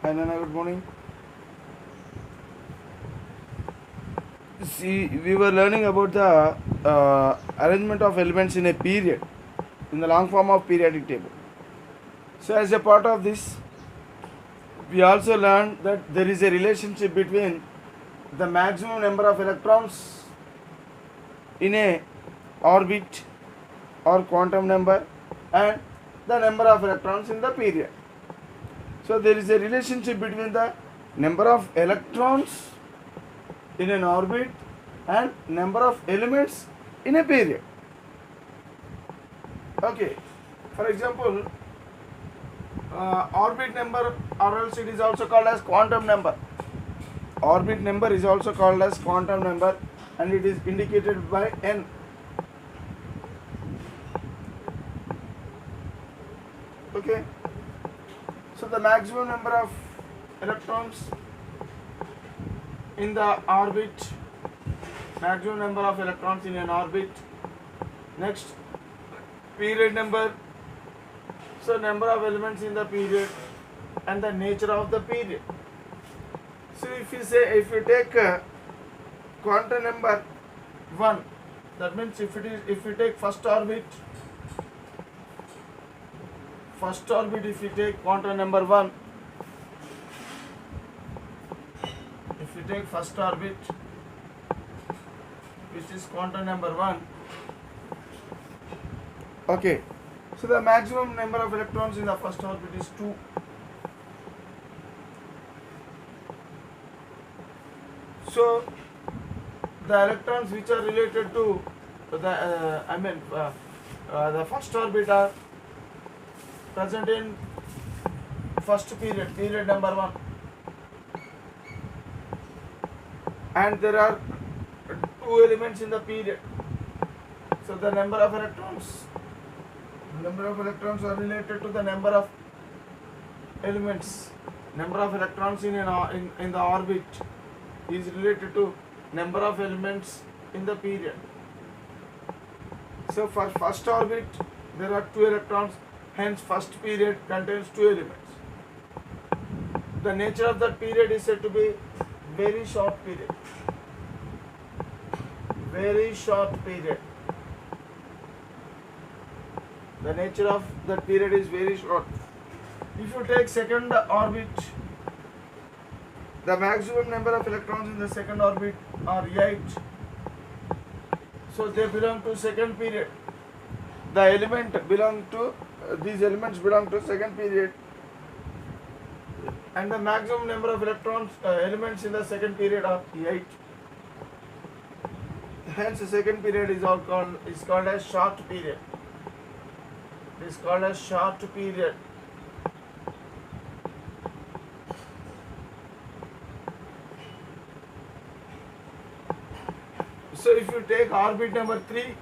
Hi Nana, good morning. See, we were learning about the arrangement of elements in a period, in the long form of periodic table. So, as a part of this, we also learned that there is a relationship between the maximum number of electrons in a orbit or quantum number and the number of electrons in the period. So, there is a relationship between the number of electrons in an orbit and number of elements in a period. Okay, for example, orbit number, or else it is also called as quantum number. Orbit number is also called as quantum number and it is indicated by n. Okay, so the maximum number of electrons in the orbit, maximum number of electrons in an orbit. Next, period number, so number of elements in the period and the nature of the period. So if you take quantum number 1, that means if you take first orbit, if you take quantum number 1, if you take first orbit, which is quantum number 1, okay, so the maximum number of electrons in the first orbit is 2. So the electrons which are related to the first orbit are present in first period number 1, and there are 2 elements in the period. So the number of electrons are related to the number of elements. Number of electrons in the orbit is related to number of elements in the period. So for first orbit there are 2 electrons, hence first period contains 2 elements. The nature of that period is said to be very short period. Very short period. The nature of that period is very short. If you take second orbit, the maximum number of electrons in the second orbit are 8. So they belong to second period. These elements belong to second period. And the maximum number of elements in the second period are 8. Hence the second period is called as short period. It is called as short period. So if you take orbit number 3,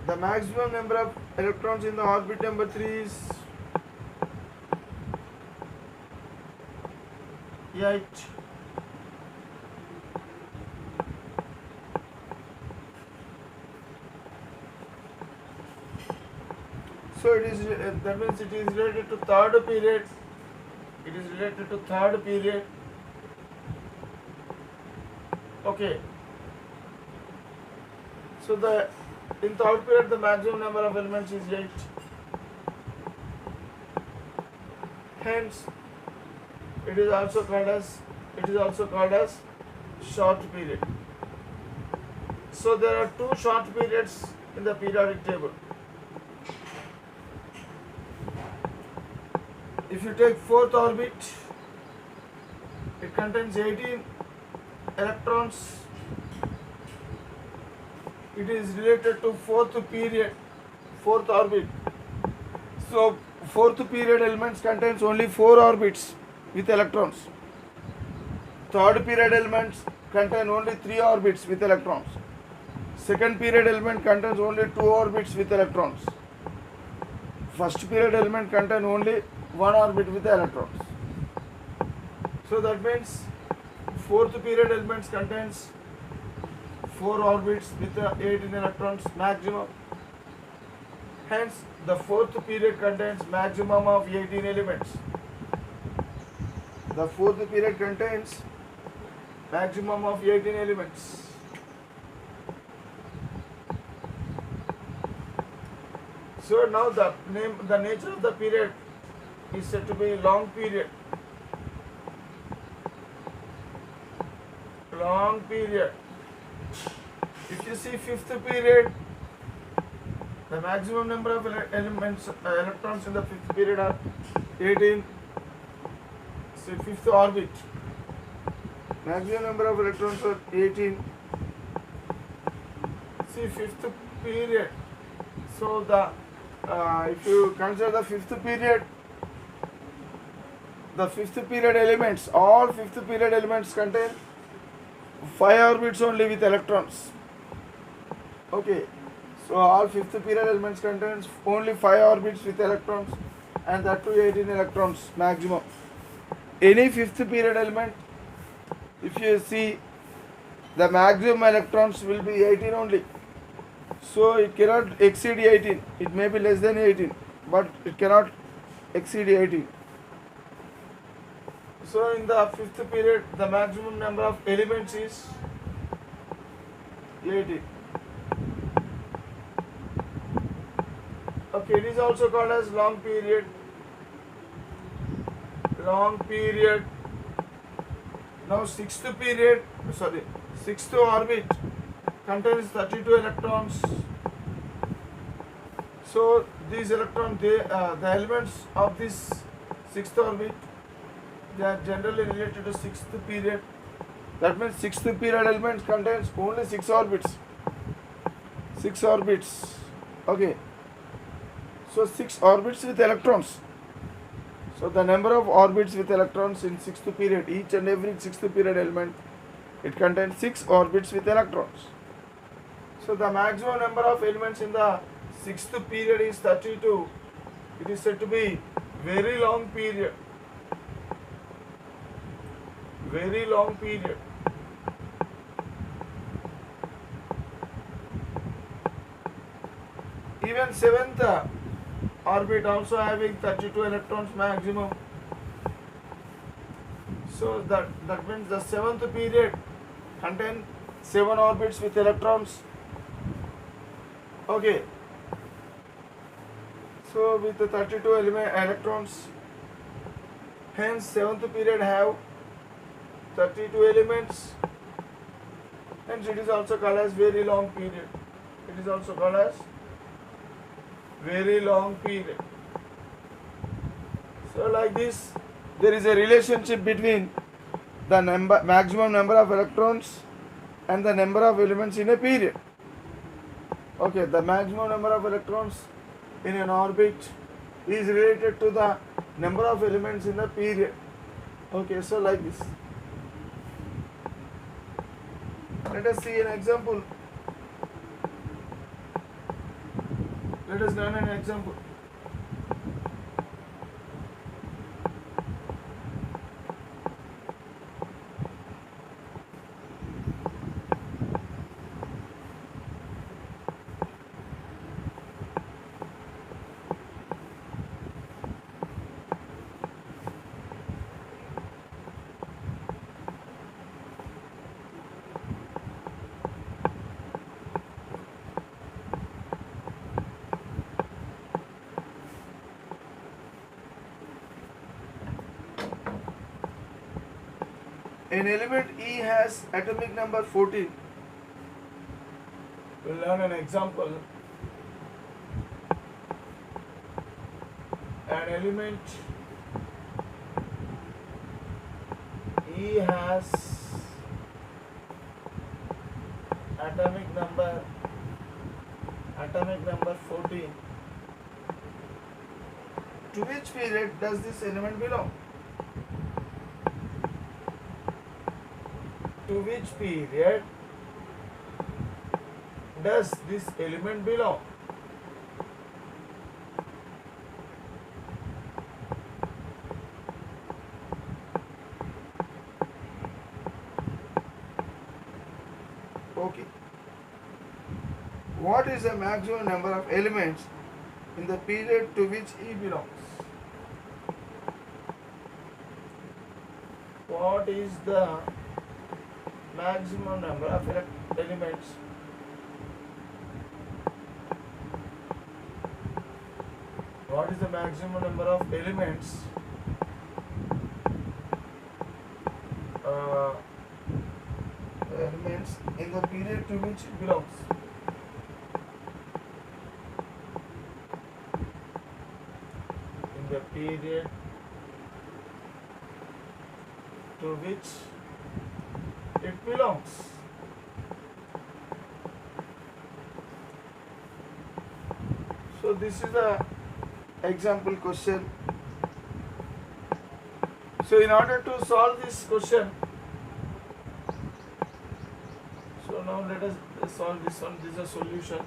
the maximum number of electrons in the orbit number 3 is 8. So it is that means it is related to third period. It is related to third period. Okay. So in third period the maximum number of elements is 8. Hence it is also called as short period. So there are 2 short periods in the periodic table. If you take fourth orbit, it contains 18 electrons. It is related to fourth orbit. So fourth period elements contains only 4 orbits with electrons. Third period elements contain only 3 orbits with electrons. Second period element contains only 2 orbits with electrons. First period element contains only 1 orbit with electrons. So that means fourth period elements contains 4 orbits with 18 electrons maximum. Hence, the fourth period contains maximum of 18 elements. The fourth period contains maximum of 18 elements. So now the nature of the period is said to be long period. Long period. If you see fifth period, the maximum number of electrons in the fifth period are 18. So fifth orbit. Maximum number of electrons are 18. See fifth period. So if you consider the fifth period elements, all fifth period elements contain 5 orbits only with electrons. Okay, so all fifth period elements contains only 5 orbits with electrons, and that too 18 electrons maximum. Any fifth period element, if you see, the maximum electrons will be 18 only. So it cannot exceed 18. It may be less than 18, but it cannot exceed 18. So in the fifth period, the maximum number of elements is 18. Okay, it is also called as long period. Long period. Now sixth orbit contains 32 electrons. So these electrons, the elements of this sixth orbit, they are generally related to sixth period. That means sixth period elements contains only 6 orbits. 6 orbits. Okay. So 6 orbits with electrons. So the number of orbits with electrons in sixth period, each and every sixth period element, it contains 6 orbits with electrons. So the maximum number of elements in the sixth period is 32. It is said to be very long period. Very long period. Even seventh orbit also having 32 electrons maximum. So that means the seventh period contains 7 orbits with electrons. Okay. So with the 32 electrons, hence seventh period have 32 elements. Hence it is also called as very long period. It is also called as very long period. So like this, there is a relationship between the maximum number of electrons and the number of elements in a period. Okay, the maximum number of electrons in an orbit is related to the number of elements in the period. Okay, so like this. Let us see an example. Let us learn an example. An element E has atomic number 14. We'll learn an example. An element E has atomic number 14. To which period does this element belong? To which period does this element belong? Okay. What is the maximum number of elements in the period to which E belongs. What is the maximum number of elements what is the maximum number of elements uh, elements in the period to which it belongs? In the period to which it belongs. So this is the example question. So in order to solve this question, so now let us solve this one. This is a solution.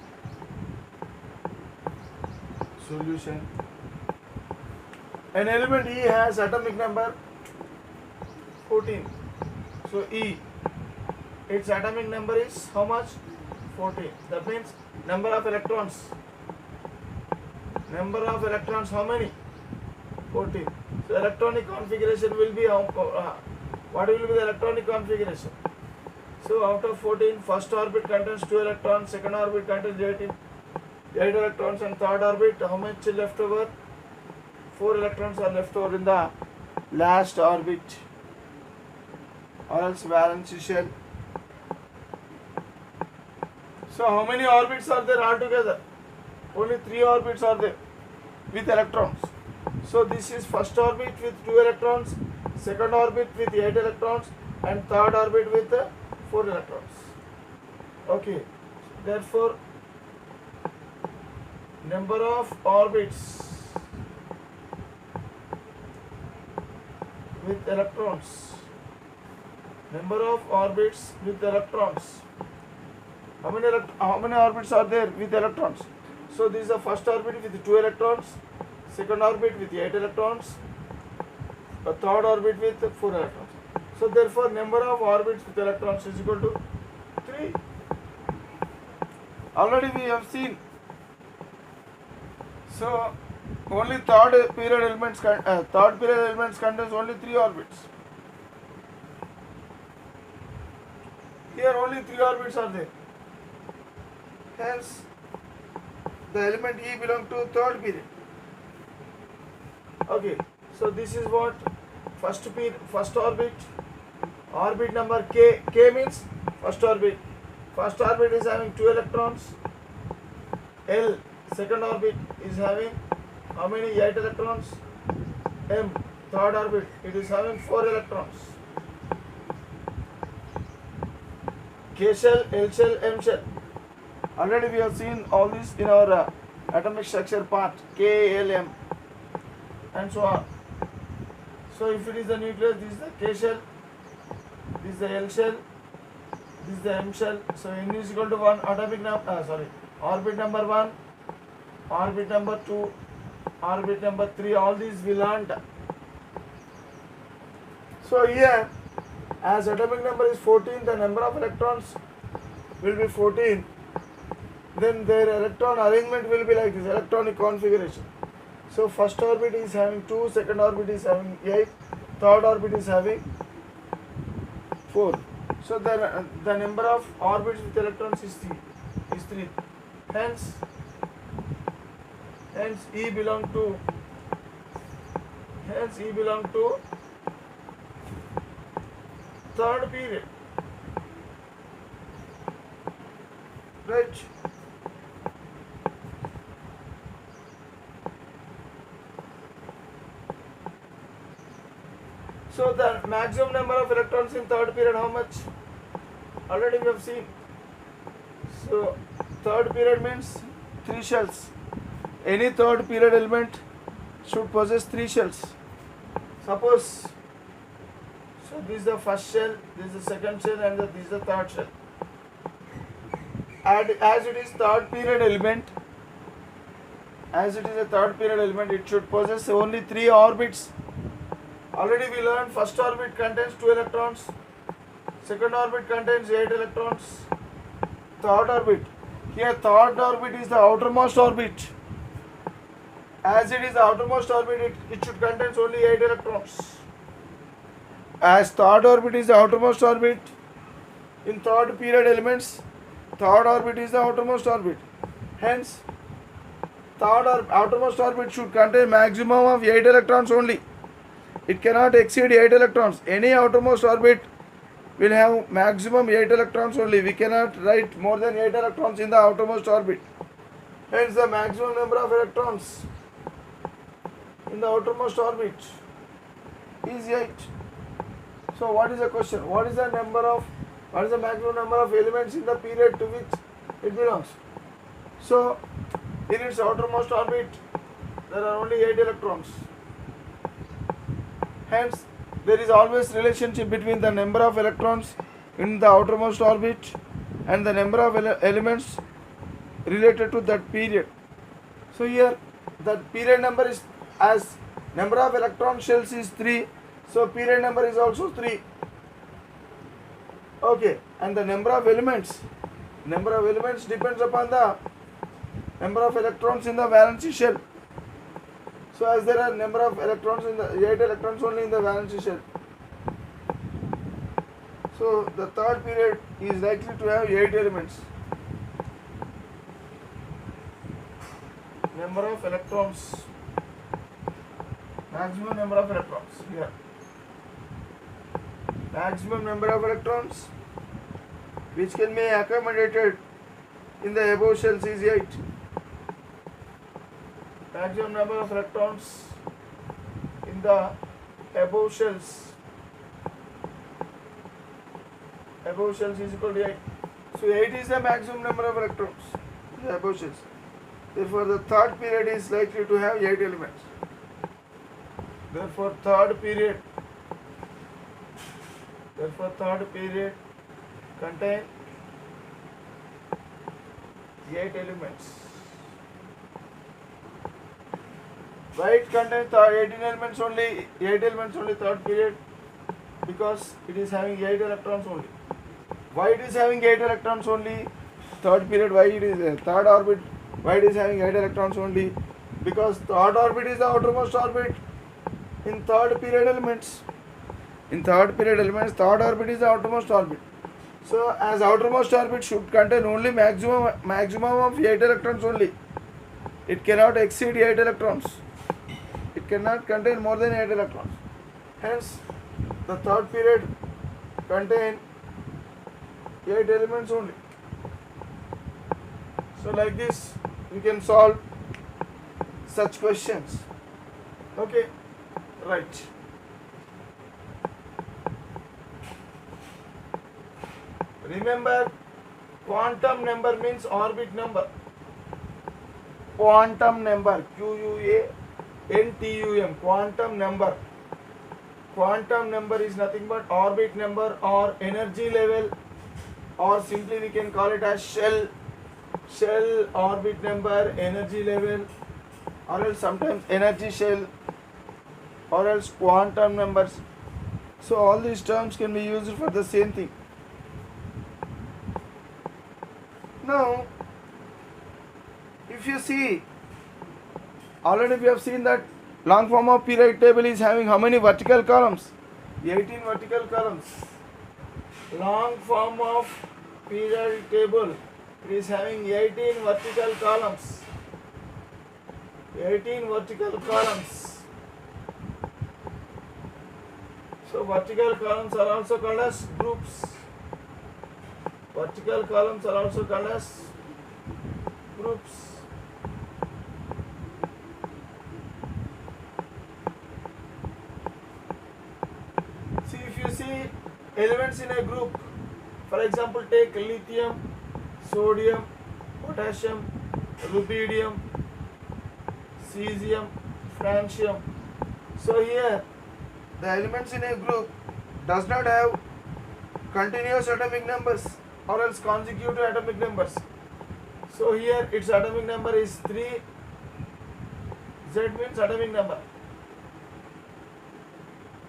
An element E has atomic number 14. So E, its atomic number is how much? 14. That means number of electrons. Number of electrons how many? 14. So electronic configuration will be what will be the electronic configuration? So out of 14, first orbit contains 2 electrons, second orbit contains 8 electrons, and third orbit how much left over? 4 electrons are left over in the last orbit, or else valence shell. So how many orbits are there altogether? Only 3 orbits are there with electrons. So this is first orbit with 2 electrons, second orbit with 8 electrons, and third orbit with 4 electrons. Okay, therefore number of orbits with electrons. Number of orbits with electrons. How many orbits are there with electrons? So this is the first orbit with 2 electrons, second orbit with 8 electrons, a third orbit with 4 electrons. So therefore number of orbits with electrons is equal to 3. Already we have seen. So only third period elements contains only 3 orbits. Here only 3 orbits are there. Hence the element E belongs to third period. Okay, so this is what first orbit, orbit number K. K means first orbit. First orbit is having 2 electrons. L, second orbit, is having how many? 8 electrons. M, third orbit, it is having 4 electrons. K shell, L shell, M shell. Already we have seen all this in our atomic structure part, K, L, M, and so on. So if it is the nucleus, this is the K shell, this is the L shell, this is the M shell. So N is equal to 1 atomic number, orbit number 1, orbit number 2, orbit number 3, all these we learned. So here, as atomic number is 14, the number of electrons will be 14. Then their electron arrangement will be like this, electronic configuration. So first orbit is having 2, second orbit is having 8, third orbit is having 4. So the number of orbits with electrons is 3. Hence E belong to third period. Right? So the maximum number of electrons in third period, how much? Already we have seen. So third period means 3 shells. Any third period element should possess 3 shells. Suppose, so this is the first shell, this is the second shell, and this is the third shell. And as it is third period element, it should possess only 3 orbits. Already we learned first orbit contains 2 electrons, second orbit contains 8 electrons, third orbit. Here third orbit is the outermost orbit. As it is the outermost orbit, it should contain only 8 electrons. As third orbit is the outermost orbit, in third period elements, third orbit is the outermost orbit. Hence, third or outermost orbit should contain maximum of 8 electrons only. It cannot exceed 8 electrons. Any outermost orbit will have maximum 8 electrons only. We cannot write more than 8 electrons in the outermost orbit. Hence, the maximum number of electrons in the outermost orbit is 8. So, what is the question? What is the maximum number of elements in the period to which it belongs? So, in its outermost orbit, there are only 8 electrons. Hence, there is always relationship between the number of electrons in the outermost orbit and the number of elements related to that period. So here, the period number is, as number of electron shells is 3, so period number is also 3. Okay, and the number of elements depends upon the number of electrons in the valency shell. So as there are number of electrons in the 8 electrons only in the valency shell, so the third period is likely to have 8 elements. Number of electrons, maximum number of electrons here. Maximum number of electrons which can be accommodated in the above shells is 8. Maximum number of electrons in the above shells is equal to 8. So 8 is the maximum number of electrons in the above shells. Therefore, the third period is likely to have 8 elements. Therefore, third period contain 8 elements. Why it contains 18 elements only, 8 elements only third period? Because it is having 8 electrons only. Why it is having 8 electrons only? Third period, why it is third orbit? Why it is having 8 electrons only? Because third orbit is the outermost orbit in third period elements. In third period elements, third orbit is the outermost orbit. So, as outermost orbit should contain only maximum of 8 electrons only. It cannot exceed 8 electrons. It cannot contain more than 8 electrons. Hence, the third period contain 8 elements only. So, like this, we can solve such questions. Okay, right. Remember, quantum number means orbit number. Quantum number, QUANTUM, quantum number. Quantum number is nothing but orbit number or energy level, or simply we can call it as shell orbit number, energy level, or else sometimes energy shell, or else quantum numbers. So all these terms can be used for the same thing. Now, if you see, already we have seen that long form of periodic table is having how many vertical columns? 18 vertical columns. Long form of periodic table is having 18 vertical columns. 18 vertical columns. So vertical columns are also called as groups. Vertical columns are also called as groups. See, if you see elements in a group, for example, take lithium, sodium, potassium, rubidium, cesium, francium. So here, the elements in a group does not have continuous atomic numbers or else consecutive atomic numbers. So here its atomic number is 3. Z means atomic number.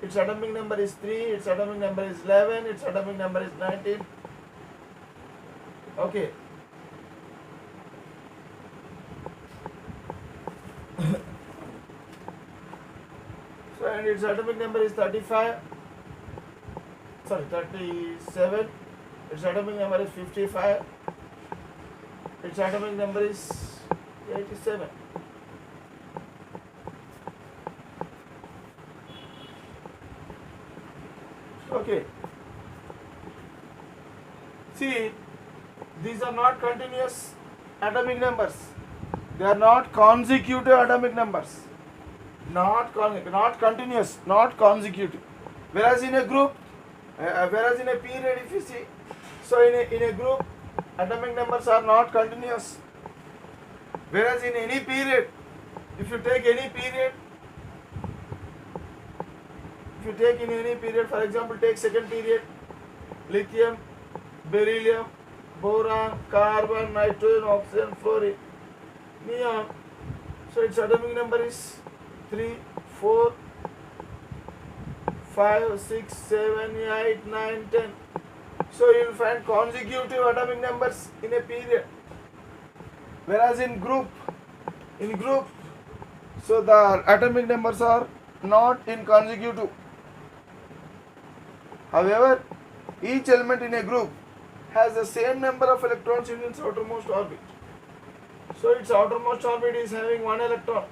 Its atomic number is 3, its atomic number is 11, its atomic number is 19. Okay. and its atomic number is 37. Its atomic number is 55. Its atomic number is 87. Okay. See, these are not continuous atomic numbers. They are not consecutive atomic numbers. Not continuous, not consecutive. Whereas in a group, whereas in a period, if you see, so in a group, atomic numbers are not continuous. Whereas in any period, if you take any period, for example, take second period, lithium, beryllium, boron, carbon, nitrogen, oxygen, fluorine, neon. So its atomic number is 3, 4, 5, 6, 7, 8, 9, 10. So you will find consecutive atomic numbers in a period. Whereas in group, so the atomic numbers are not in consecutive. However, each element in a group has the same number of electrons in its outermost orbit. So its outermost orbit is having 1 electron.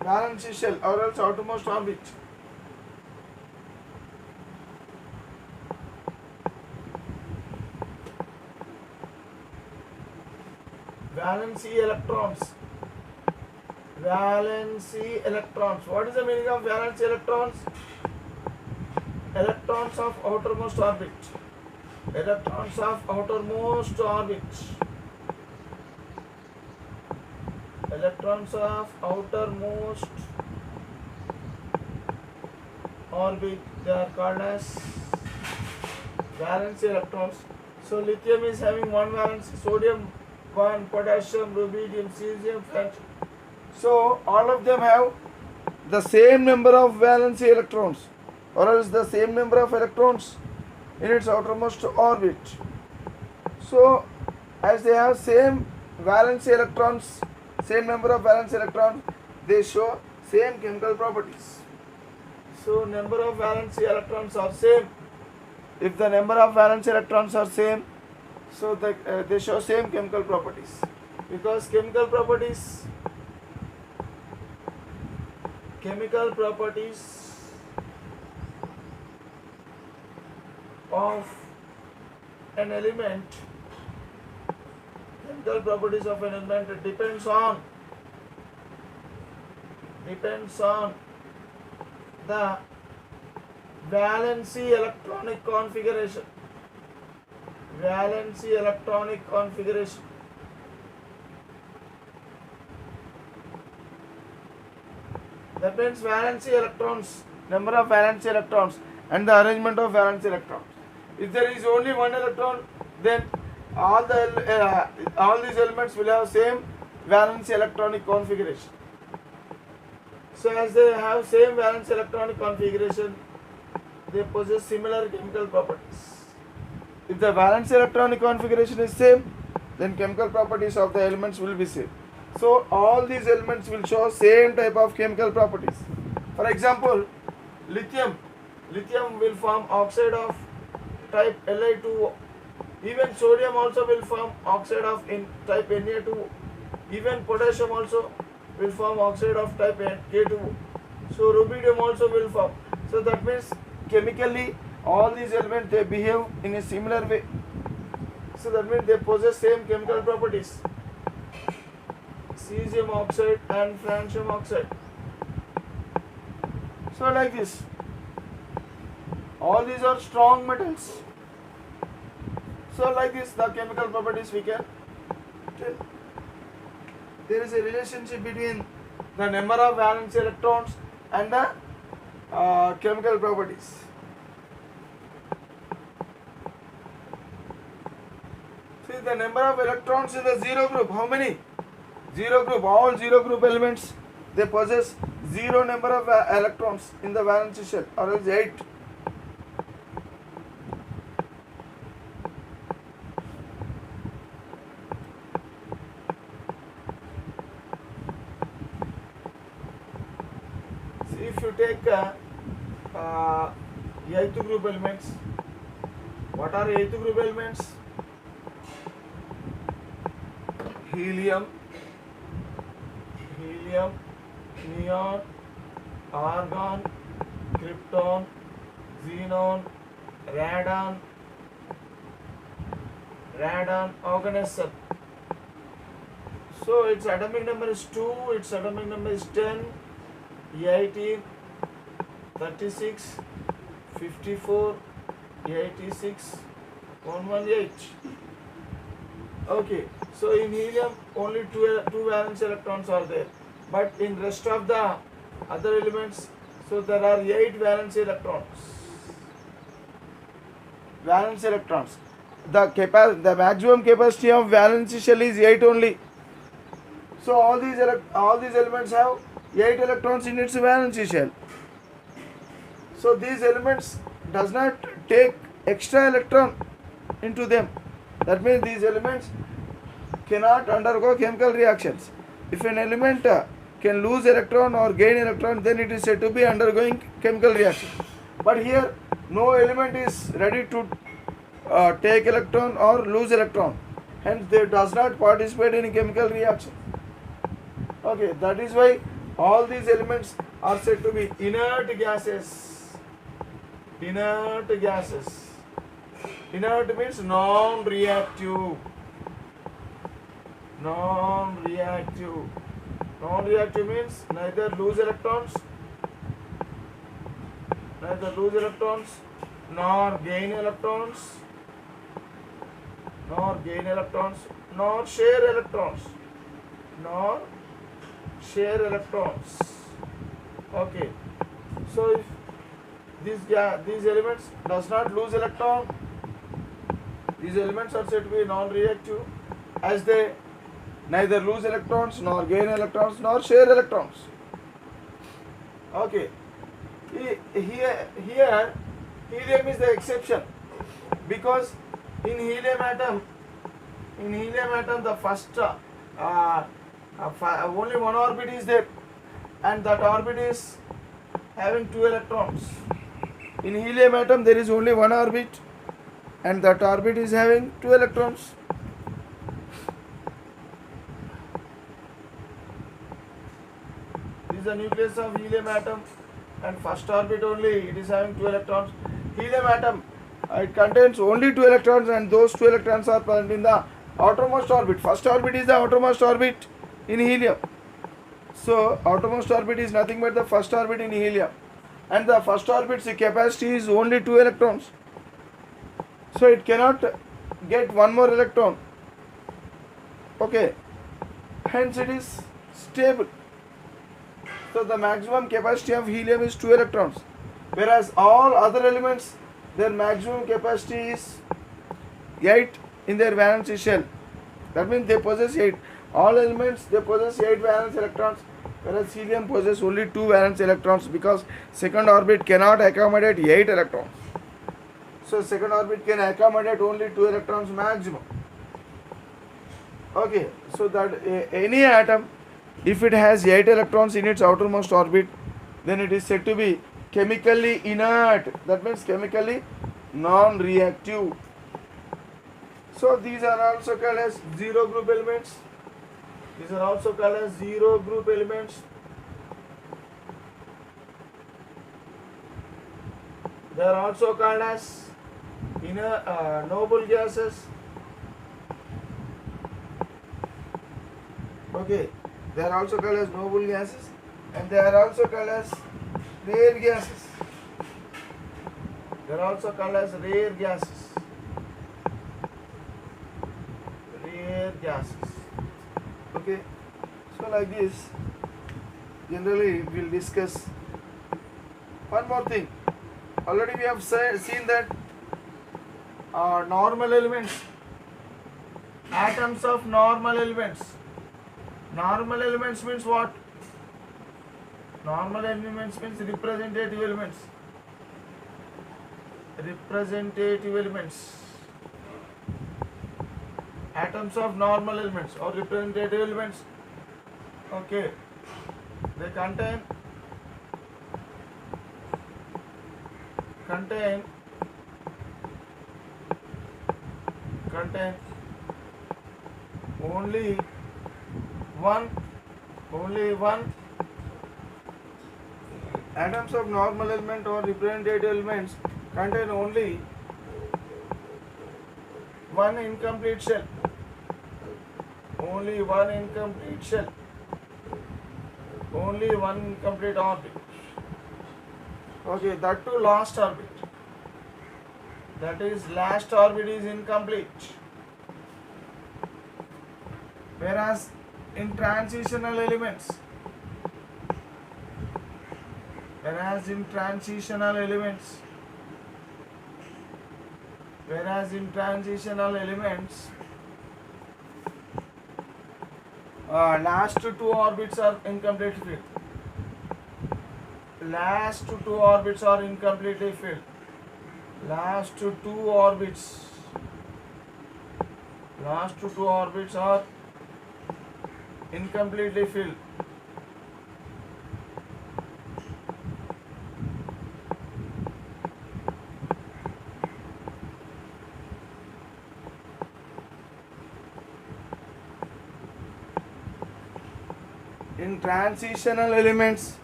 Valence shell or else outermost orbit. Valency electrons. What is the meaning of valency electrons? Electrons of outermost orbit. Electrons of outermost orbit. Electrons of outermost orbit. They are called as valency electrons. So lithium is having 1 valence, sodium 1, potassium, rubidium, cesium, francium. So all of them have the same number of valency electrons, or else the same number of electrons in its outermost orbit. So as they have same valency electrons, same number of valence electrons, they show same chemical properties. So number of valence electrons are same. If the number of valence electrons are same, so they show same chemical properties, because chemical properties of an element, depends on the valency electronic configuration. That means valency electrons, number of valency electrons and the arrangement of valency electrons. If there is only 1 electron, then all these elements will have same valency electronic configuration. So as they have same valence electronic configuration, they possess similar chemical properties. If the valence electronic configuration is same, then chemical properties of the elements will be same. So all these elements will show same type of chemical properties. For example, lithium will form oxide of type Li2O. Even sodium also will form oxide of type Na2O. Even potassium also will form oxide of type K2O. So rubidium also will form. So that means chemically all these elements, they behave in a similar way. So that means they possess same chemical properties. Cesium oxide and francium oxide. So like this. All these are strong metals. So like this, the chemical properties we can tell. There is a relationship between the number of valence electrons and the chemical properties. See the number of electrons in the zero group. How many? Zero group. All zero group elements, they possess zero number of electrons in the valence shell, or else 8. you take eighth group elements, what are eighth group elements? Helium, neon, argon, krypton, xenon, radon, oganesson. So its atomic number is 2, its atomic number is 10, 18, 36, 54, 86, 118. Okay, so in helium only two valence electrons are there, but in rest of the other elements, so there are 8 valence electrons. Valence electrons. The maximum capacity of valence shell is 8 only. So all these elements have 8 electrons in its valence shell. So these elements does not take extra electron into them. That means these elements cannot undergo chemical reactions. If an element can lose electron or gain electron, then it is said to be undergoing chemical reaction. But here no element is ready to take electron or lose electron. Hence they does not participate in chemical reaction. Okay, that is why all these elements are said to be inert gases. Inert gases. Inert means non-reactive. Non-reactive. Non-reactive means neither lose electrons, nor gain electrons, nor share electrons. Okay. So if these elements does not lose electron, these elements are said to be non-reactive, as they neither lose electrons, nor gain electrons, nor share electrons. Okay. Here helium is the exception, because in helium atom the first only one orbit is there, and that orbit is having 2 electrons. In helium atom there is only one orbit, and that orbit is having 2 electrons. This is the nucleus of helium atom, and first orbit only it is having 2 electrons. Helium atom, it contains only 2 electrons, and those 2 electrons are present in the outermost orbit. First orbit is the outermost orbit in helium. So outermost orbit is nothing but the first orbit in helium, and the first orbit's capacity is only 2 electrons. So it cannot get one more electron. Okay, hence it is stable. So the maximum capacity of helium is 2 electrons, whereas all other elements, their maximum capacity is 8 in their valence shell. That means they possess 8. All elements, they possess 8 valence electrons, whereas helium possesses only 2 valence electrons, because second orbit cannot accommodate 8 electrons. So second orbit can accommodate only 2 electrons maximum. Okay, so that any atom, if it has 8 electrons in its outermost orbit, then it is said to be chemically inert. That means chemically non-reactive. So these are also called as zero group elements. They are also called as noble gases. Okay, they are also called as noble gases, and they are also called as rare gases. Okay, so like this, generally we will discuss one more thing. Already we have seen that normal elements, atoms of normal elements. Normal elements means what? Normal elements means representative elements. Atoms of normal elements or representative elements. Okay, they contain contain only one atoms of normal element or representative elements contain only one incomplete shell. Only one incomplete shell. Only one incomplete orbit. Okay, that too last orbit. That is, last orbit is incomplete. Whereas in transitional elements, whereas in transitional elements, last two orbits are incompletely filled. Last two orbits are incompletely filled. Last two orbits are incompletely filled. In transitional elements,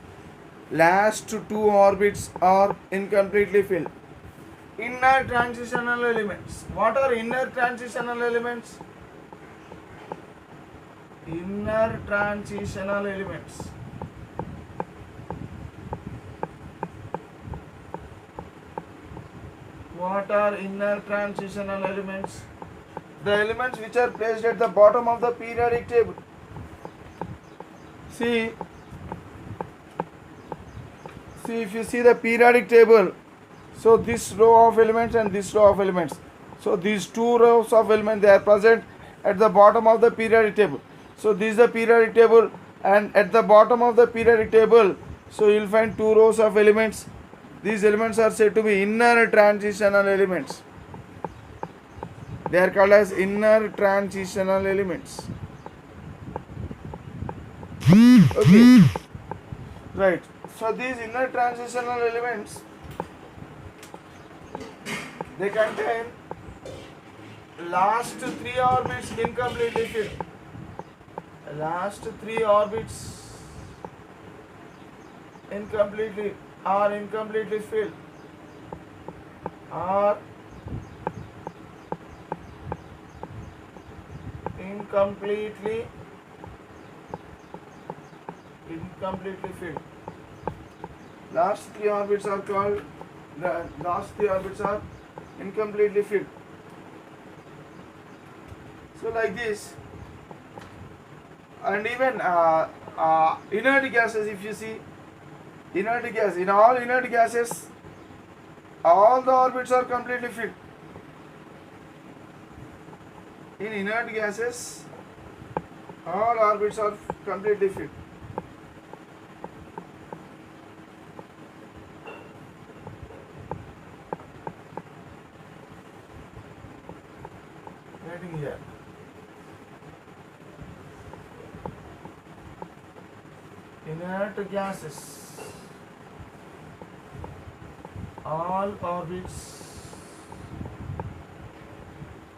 last two orbits are incompletely filled. Inner transitional elements. What are inner transitional elements? Inner transitional elements. What are inner transitional elements? The elements which are placed at the bottom of the periodic table. See, if you see the periodic table, so this row of elements and this row of elements, so these two rows of elements, they are present at the bottom of the periodic table. So this is the periodic table, and at the bottom of the periodic table, so you will find two rows of elements. These elements are said to be inner transitional elements. They are called as inner transitional elements. Okay, right. So these inner transitional elements, they contain last three orbits incompletely filled. Last three orbits incompletely filled. Are incompletely filled. Last three orbits are called, the last three orbits are incompletely filled. So like this, and even inert gases, if you see, inert gas, in all inert gases, all the orbits are completely filled. In inert gases, all orbits are completely filled. Writing here. Inert gases, all orbits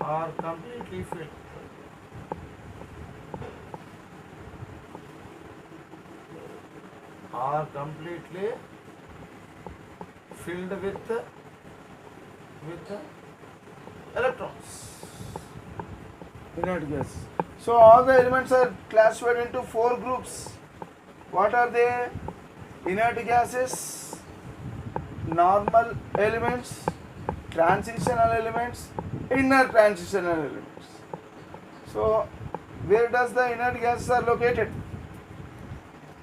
are completely filled. Are completely filled with electrons. Inert gas. So all the elements are classified into four groups. What are they? Inert gases, normal elements, transitional elements, inner transitional elements. So where does the inert gases are located?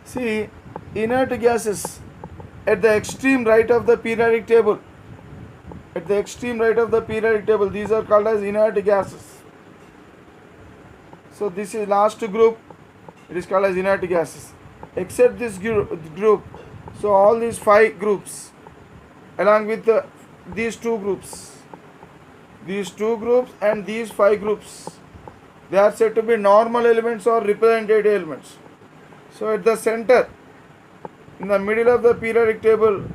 See, inert gases at the extreme right of the periodic table. At the extreme right of the periodic table, these are called as inert gases. So this is last group, it is called as inert gases. Except this group, so all these five groups, along with these two groups and these five groups, they are said to be normal elements or representative elements. So at the center, in the middle of the periodic table,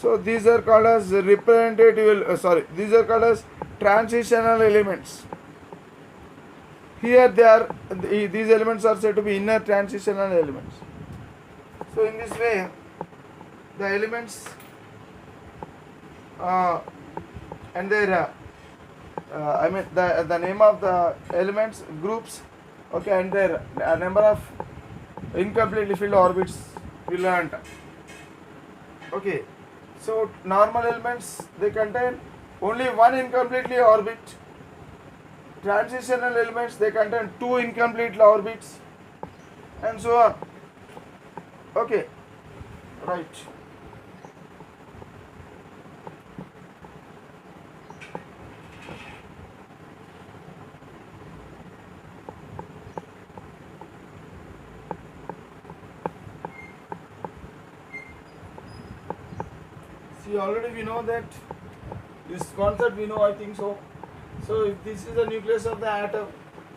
So these are called as representative. These are called as transitional elements. Here they are. These elements are said to be inner transitional elements. So in this way, the elements and their the name of the elements groups, okay, and their number of incompletely filled orbits we learned. Okay, so normal elements, they contain only one incompletely orbit. Transitional elements, they contain two incomplete orbits, and so on. Okay, right. See, already we know that this concept we know, I think so. So if this is the nucleus of the atom,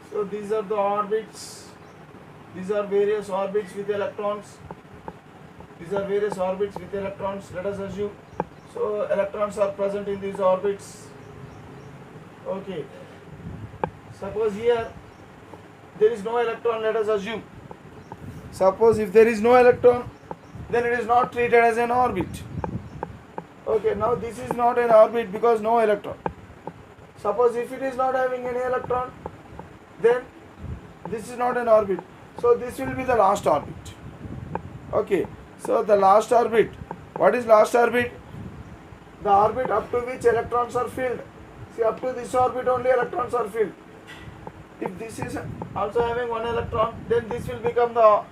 so these are the orbits. These are various orbits with electrons. These are various orbits with electrons, let us assume. So electrons are present in these orbits. Okay. Suppose here there is no electron, let us assume. Suppose if there is no electron, then it is not treated as an orbit. Okay, now this is not an orbit because no electron. Suppose if it is not having any electron, then this is not an orbit. So this will be the last orbit. Okay, so the last orbit. What is last orbit? The orbit up to which electrons are filled. See, up to this orbit only electrons are filled. If this is also having one electron, then this will become the,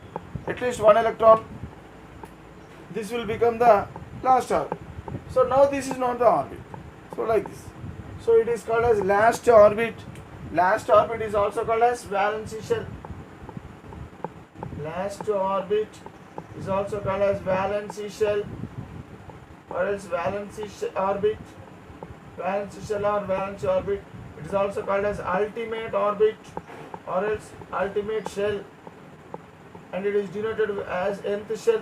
at least one electron. This will become the last orbit. So now this is not the orbit. So like this. So it is called as last orbit. Last orbit is also called as valency shell. Last orbit is also called as valency shell, or else valency orbit, valency shell or valency orbit. It is also called as ultimate orbit or else ultimate shell, and it is denoted as nth shell.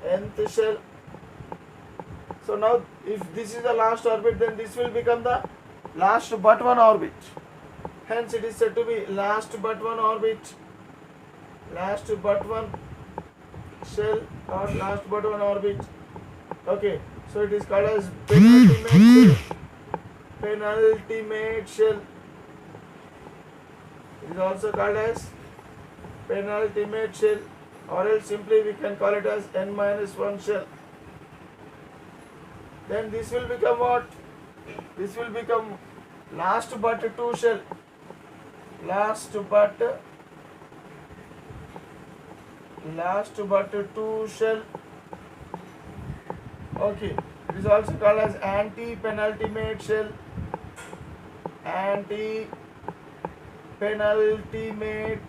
Nth shell. So now if this is the last orbit, then this will become the last but one orbit. Hence it is said to be last but one orbit, last but one shell or last but one orbit. Okay, so it is called as penultimate shell. Penultimate shell. It is also called as penultimate shell, or else simply we can call it as n-1 shell. Then this will become what? This will become last but two shell. Last but two shell. Okay. It is also called as anti-penultimate shell. Anti-penultimate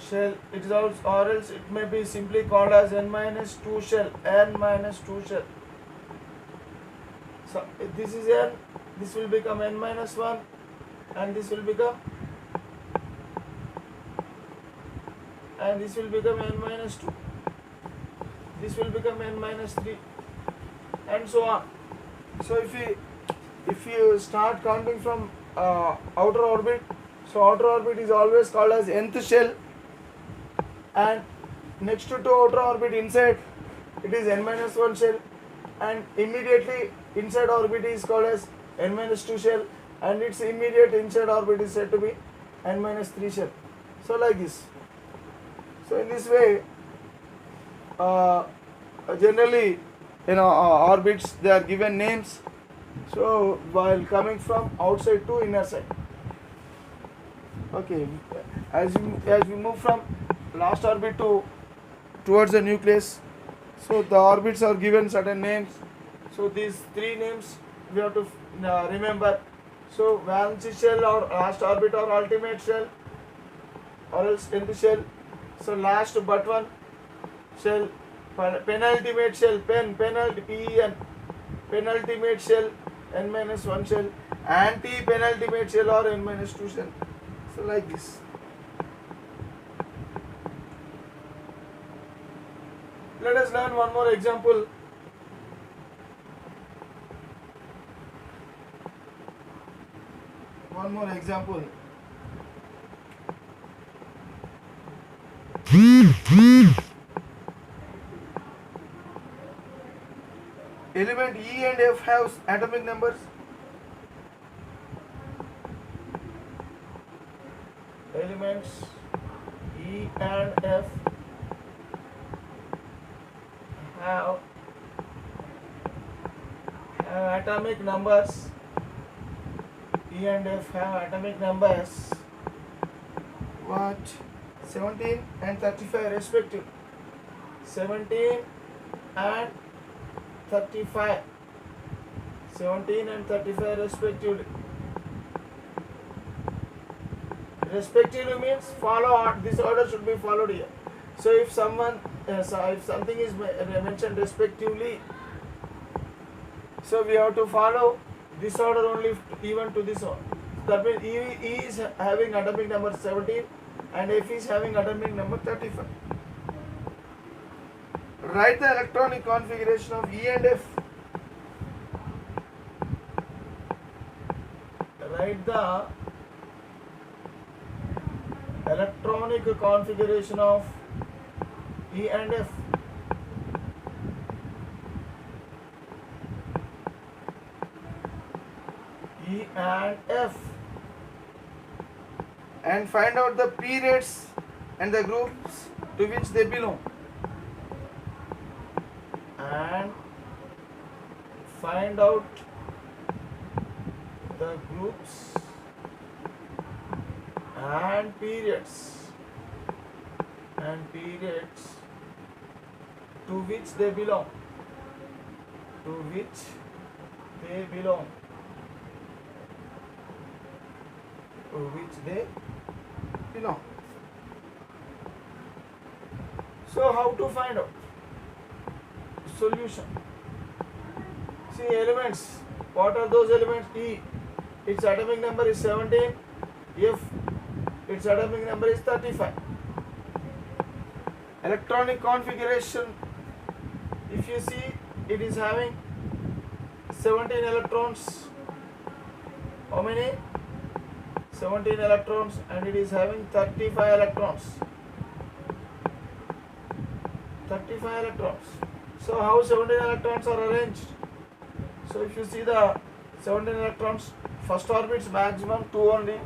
shell. It is also, or else it may be simply called as n-2 shell. N-2 shell. So if this is n, this will become n-1, and this will become, and this will become n-2. This will become n-3, and so on. So if you start counting from outer orbit, so outer orbit is always called as nth shell, and next to outer orbit inside it is n-1 shell, and immediately inside orbit is called as n-2 shell, and its immediate inside orbit is said to be n-3 shell. So like this. So in this way, generally, orbits, they are given names. So while coming from outside to inner side. Okay, as we move from last orbit towards the nucleus, so the orbits are given certain names. So these three names we have to remember. So valency shell or last orbit or ultimate shell, or else nth shell. So last but one shell, penultimate shell, penultimate shell, n-1 shell, anti-penultimate shell or n-2 shell. So like this. let us learn one more example. One more example. Element E and F have atomic numbers. Elements E and F have atomic numbers. E and F have atomic numbers. What? 17 and 35 respectively. 17 and 35. 17 and 35 respectively. Respectively means follow. This order should be followed here. So if someone, if something is mentioned respectively, so we have to follow this order only even to this order. That means E is having atomic number 17 and F is having atomic number 35. Write the electronic configuration of E and F. Write the electronic configuration of E and F. E and F. And find out the periods and the groups to which they belong. And find out the groups and periods to which they belong. To which they belong. To which they belong. So how to find out? Solution. See elements. What are those elements? E. Its atomic number is 17. F. Its atomic number is 35. Electronic configuration. If you see, it is having 17 electrons. How many? 17 electrons, and it is having 35 electrons. 35 electrons. So how 17 electrons are arranged? So if you see the 17 electrons, first orbit's maximum 2 only,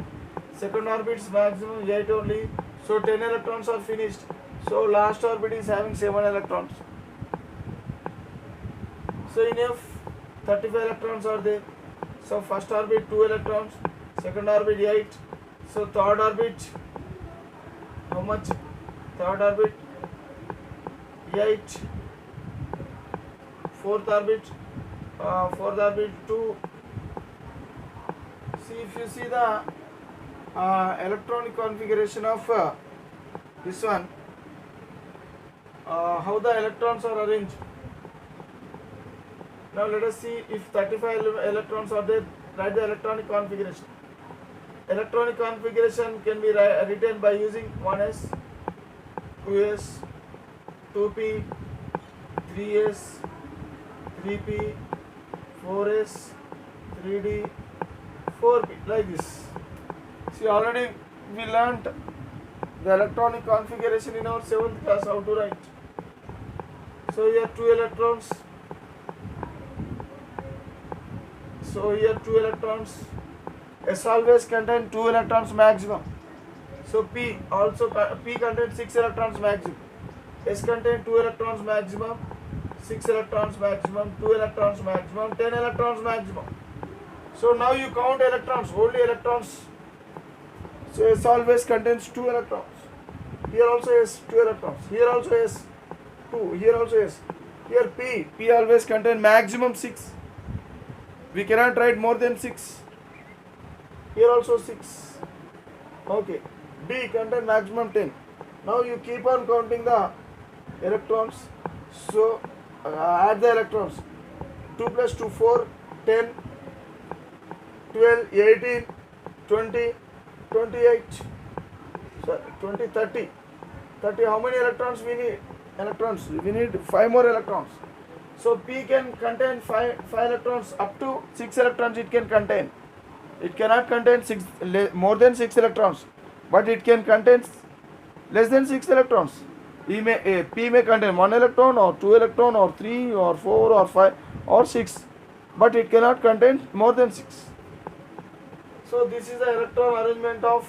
second orbit's maximum 8 only, so 10 electrons are finished. So last orbit is having 7 electrons. So in F, 35 electrons are there. So first orbit 2 electrons, second orbit 8. So third orbit, how much? Third orbit 8. Fourth orbit 2. See, if you see the electronic configuration of this one, how the electrons are arranged. Now let us see if 35 electrons are there. Write the electronic configuration. Electronic configuration can be written by using 1s, 2s, 2p, 3s, 3p, 4s, 3d, 4p, like this. See, already we learnt the electronic configuration in our 7th class, how to write. So here 2 electrons. So here 2 electrons. S always contain 2 electrons maximum. So P contains 6 electrons maximum. S contains 2 electrons maximum, 6 electrons maximum, 2 electrons maximum, 10 electrons maximum. So now you count electrons, only electrons. So S always contains 2 electrons. Here also S 2 electrons. Here also S 2. Here also S. Here P always contains maximum 6. We cannot write more than 6. Here also 6. Okay. D contains maximum 10. Now you keep on counting the electrons. So add the electrons. 2 plus 2, 4, 10, 12, 18, 20, 28. Sorry, 20, 30. 30, how many electrons we need? electrons. We need 5 more electrons. So P can contain 5 electrons, up to 6 electrons it can contain. It cannot contain more than 6 electrons, but it can contain less than 6 electrons. P may contain 1 electron or 2 electron or 3 or 4 or 5 or 6, but it cannot contain more than 6. So this is the electron arrangement of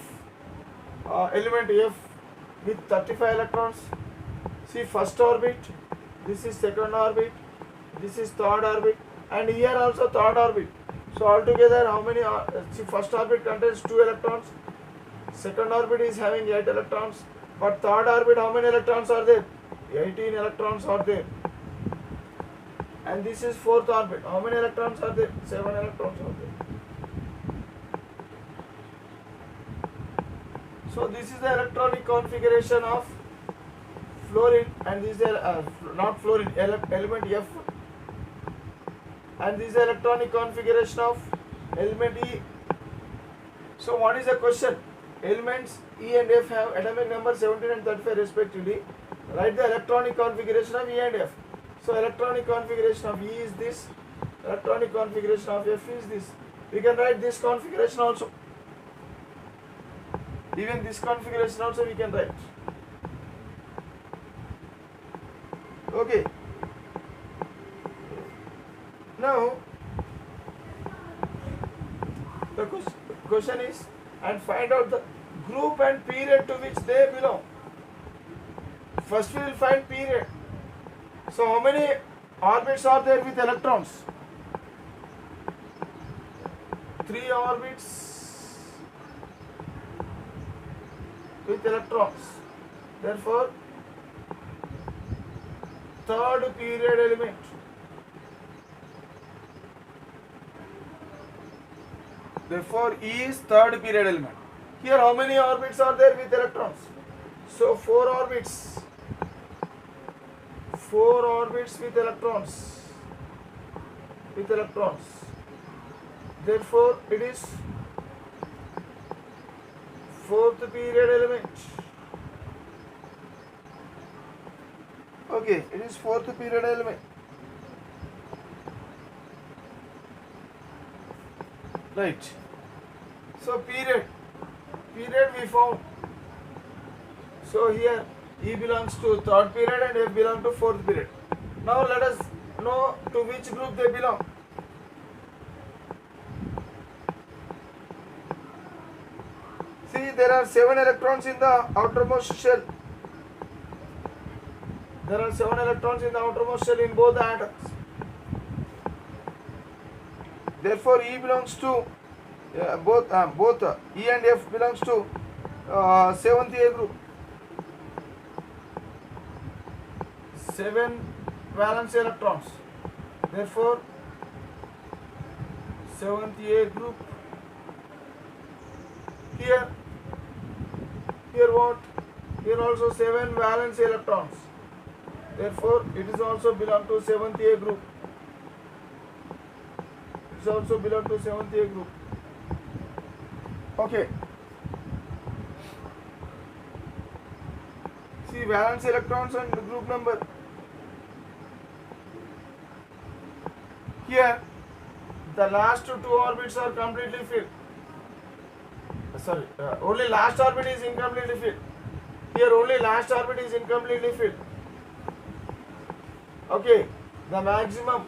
element F with 35 electrons. See, first orbit, this is second orbit, this is third orbit, and here also third orbit. So altogether how many, see, first orbit contains 2 electrons, second orbit is having 8 electrons, but third orbit how many electrons are there? 18 electrons are there. And this is fourth orbit, how many electrons are there? 7 electrons are there. So this is the electronic configuration of fluorine, and this is not fluorine, element F, and this is the electronic configuration of element E. So what is the question? Elements E and F have atomic number 17 and 35 respectively. Write the electronic configuration of E and F. So electronic configuration of E is this, electronic configuration of F is this. We can write this configuration also. Even this configuration also we can write. Okay. Now the question is, and find out the group and period to which they belong. First we will find period. So how many orbits are there with electrons? 3 orbits with electrons. Therefore, third period element. Therefore, E is third period element. Here how many orbits are there with electrons? So 4 orbits. 4 orbits with electrons. With electrons. Therefore, it is fourth period element. Okay, it is fourth period element. Right. So period we found. So here E belongs to third period and F belongs to fourth period. Now let us know to which group they belong. See, there are 7 electrons in the outermost shell. There are 7 electrons in the outermost shell in both the atoms. Therefore, E belongs to both E and F belongs to 7th A group. 7 valence electrons. Therefore, 7th A group. Here what? Here also 7 valence electrons. Therefore, it is also belong to 7th A group. It is also belong to 7th A group. Okay. See, valence electrons and group number. Here, the last 2 orbits are completely filled. Only last orbit is incompletely filled. Here only last orbit is incompletely filled. Okay, the maximum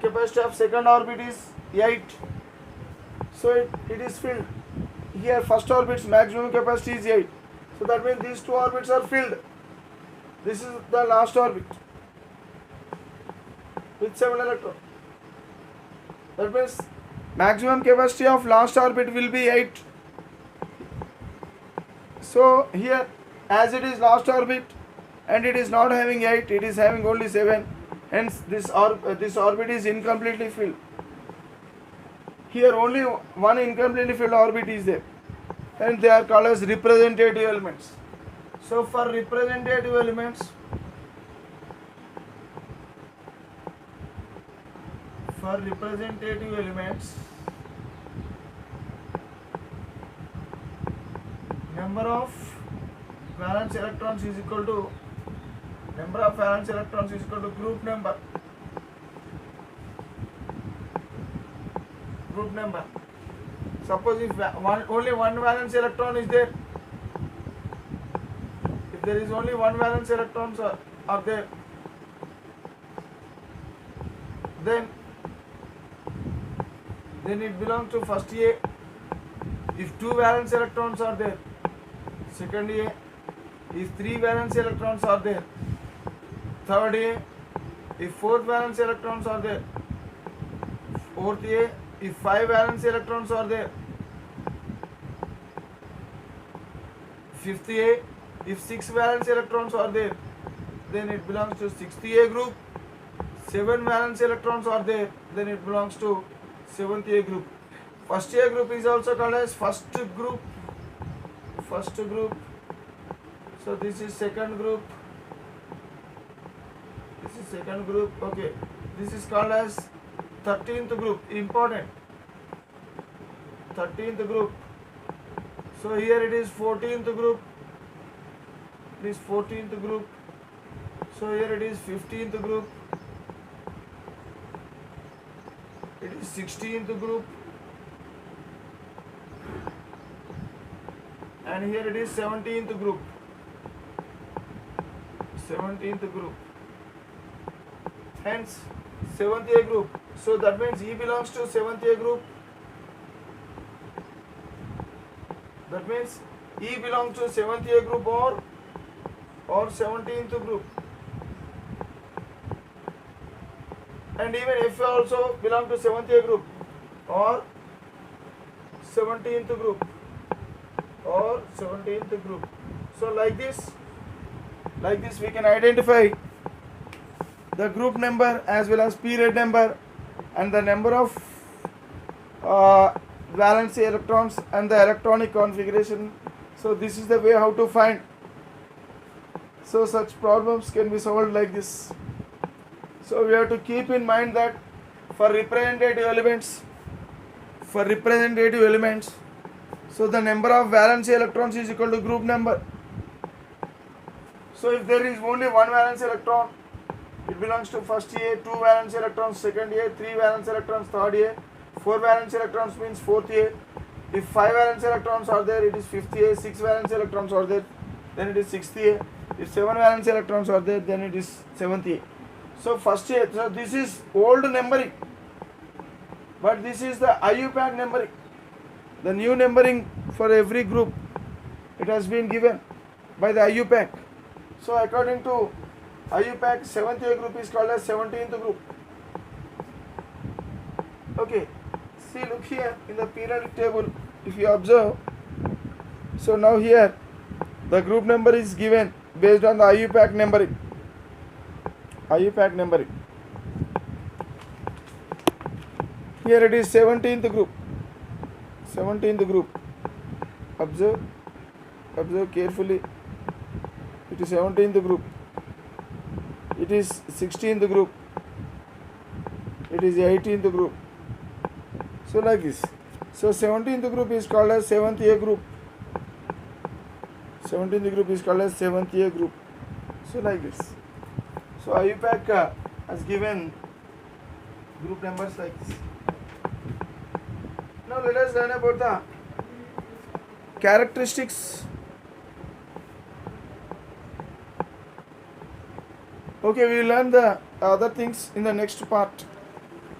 capacity of second orbit is 8. So it is filled. Here first orbit's maximum capacity is 8. So that means these 2 orbits are filled. This is the last orbit with 7 electrons. That means maximum capacity of last orbit will be 8. So here, as it is last orbit and it is not having 8, it is having only 7. Hence this orbit is incompletely filled. Here only one incompletely filled orbit is there, and they are called as representative elements. So for representative elements, number of valence electrons is equal to Number of valence electrons is equal to group number. Group number. Suppose if only one valence electron is there, if there is only one valence electrons are there, then it belongs to first A. If two valence electrons are there, second A. If three valence electrons are there, third A. If fourth valence electrons are there, fourth A. If five valence electrons are there, fifth A. If six valence electrons are there, then it belongs to sixth A group. Seven valence electrons are there, then it belongs to seventh A group. First A group is also called as first group. First group. So this is second group. This is second group. Okay. This is called as 13th group. Important. 13th group. So here it is 14th group. It is 14th group. So here it is 15th group. It is 16th group. And here it is 17th group. 17th group. Hence 7th A group. So that means E belongs to 7th A group. That means E belongs to 7th A group or 17th group. And even F also belong to 7th A group or 17th group or 17th group. So like this we can identify the group number as well as period number and the number of valence electrons and the electronic configuration. So this is the way how to find. So such problems can be solved like this. So we have to keep in mind that for representative elements, so the number of valence electrons is equal to group number. So if there is only one valence electron, it belongs to first A, two valence electrons, second A, three valence electrons, third A, four valence electrons means fourth A. If five valence electrons are there, it is fifth A, six valence electrons are there, then it is sixth A. If seven valence electrons are there, then it is seventh A. So first A, so this is old numbering, but this is the IUPAC numbering. The new numbering for every group, it has been given by the IUPAC. So according to IUPAC, 7th A group is called as 17th group. Okay, see, look here in the periodic table, if you observe. So now here the group number is given based on the IUPAC numbering. IUPAC numbering. Here it is 17th group. 17th group. Observe carefully. It is 17th group. It is 16th group. It is 18th group. So like this. So 17th group is called as 7th A group. 17th group is called as 7th A group. So like this. So IUPAC has given group numbers like this. Now let us learn about the characteristics. Okay, we will learn the other things in the next part.